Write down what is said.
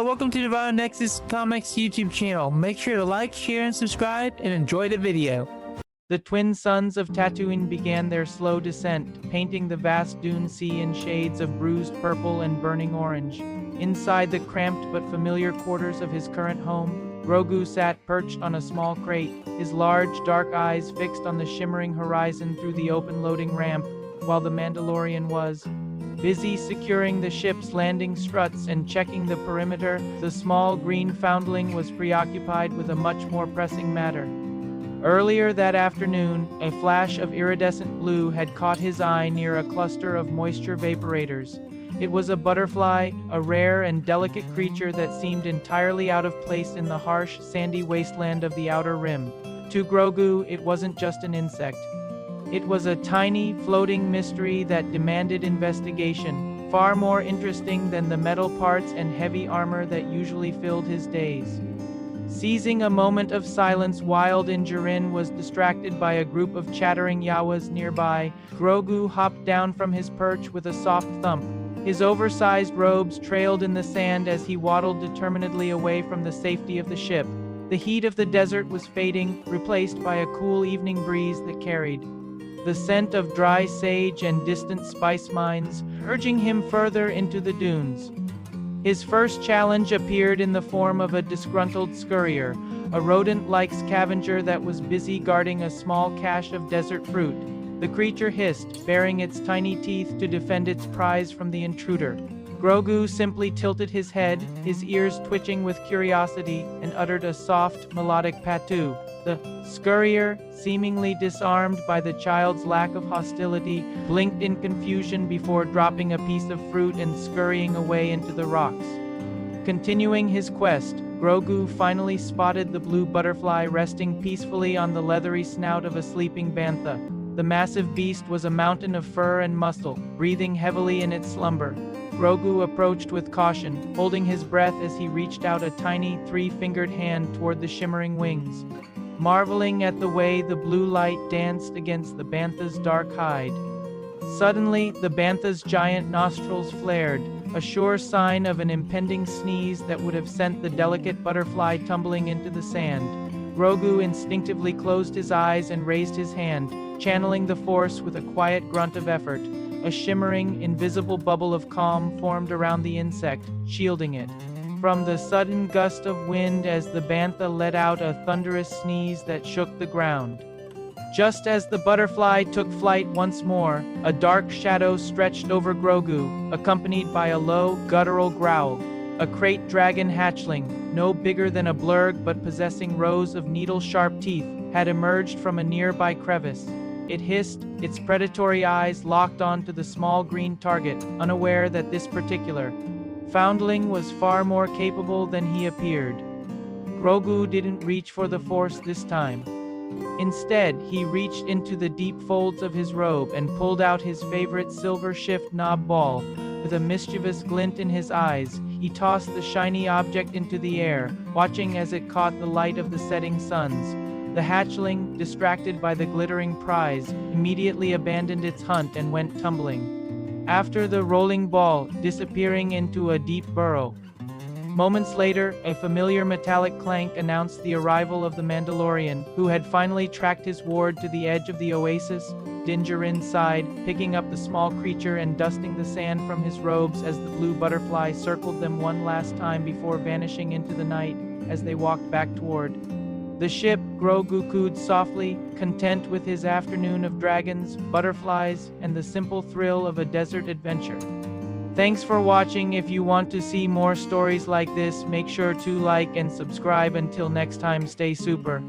welcome to the Divine Nexus Comics YouTube channel. Make sure to like, share, and subscribe, and enjoy the video. The twin suns of Tatooine began their slow descent, painting the vast dune sea in shades of bruised purple and burning orange. Inside the cramped but familiar quarters of his current home, Grogu sat perched on a small crate, his large, dark eyes fixed on the shimmering horizon through the open loading ramp, while the Mandalorian was busy securing the ship's landing struts and checking the perimeter. The small green foundling was preoccupied with a much more pressing matter. Earlier that afternoon, a flash of iridescent blue had caught his eye near a cluster of moisture vaporators. It was a butterfly, a rare and delicate creature that seemed entirely out of place in the harsh, sandy wasteland of the Outer Rim. To Grogu, it wasn't just an insect. It was a tiny, floating mystery that demanded investigation, far more interesting than the metal parts and heavy armor that usually filled his days. Seizing a moment of silence while Din Djarin was distracted by a group of chattering Yawas nearby, Grogu hopped down from his perch with a soft thump. His oversized robes trailed in the sand as he waddled determinedly away from the safety of the ship. The heat of the desert was fading, replaced by a cool evening breeze that carried the scent of dry sage and distant spice mines, urging him further into the dunes. His first challenge appeared in the form of a disgruntled scurrier, a rodent-like scavenger that was busy guarding a small cache of desert fruit. The creature hissed, baring its tiny teeth to defend its prize from the intruder. Grogu simply tilted his head, his ears twitching with curiosity, and uttered a soft, melodic patu. The scurrier, seemingly disarmed by the child's lack of hostility, blinked in confusion before dropping a piece of fruit and scurrying away into the rocks. Continuing his quest, Grogu finally spotted the blue butterfly resting peacefully on the leathery snout of a sleeping bantha. The massive beast was a mountain of fur and muscle, breathing heavily in its slumber. Grogu approached with caution, holding his breath as he reached out a tiny, three-fingered hand toward the shimmering wings, marveling at the way the blue light danced against the bantha's dark hide. Suddenly, the bantha's giant nostrils flared, a sure sign of an impending sneeze that would have sent the delicate butterfly tumbling into the sand. Grogu instinctively closed his eyes and raised his hand, channeling the force with a quiet grunt of effort. A shimmering, invisible bubble of calm formed around the insect, shielding it from the sudden gust of wind as the bantha let out a thunderous sneeze that shook the ground. Just as the butterfly took flight once more, a dark shadow stretched over Grogu, accompanied by a low, guttural growl. A crate dragon hatchling, no bigger than a blurg but possessing rows of needle-sharp teeth, had emerged from a nearby crevice. It hissed, its predatory eyes locked onto the small green target, unaware that this particular foundling was far more capable than he appeared. Grogu didn't reach for the Force this time. Instead, he reached into the deep folds of his robe and pulled out his favorite silver shift knob ball. With a mischievous glint in his eyes, he tossed the shiny object into the air, watching as it caught the light of the setting suns. The hatchling, distracted by the glittering prize, immediately abandoned its hunt and went tumbling after the rolling ball, disappearing into a deep burrow. Moments later, a familiar metallic clank announced the arrival of the Mandalorian, who had finally tracked his ward to the edge of the oasis. Din Djarin sighed, picking up the small creature and dusting the sand from his robes as the blue butterfly circled them one last time before vanishing into the night. As they walked back toward the ship, Grogu cooed softly, content with his afternoon of dragons, butterflies, and the simple thrill of a desert adventure. Thanks for watching. If you want to see more stories like this, make sure to like and subscribe. Until next time, stay super.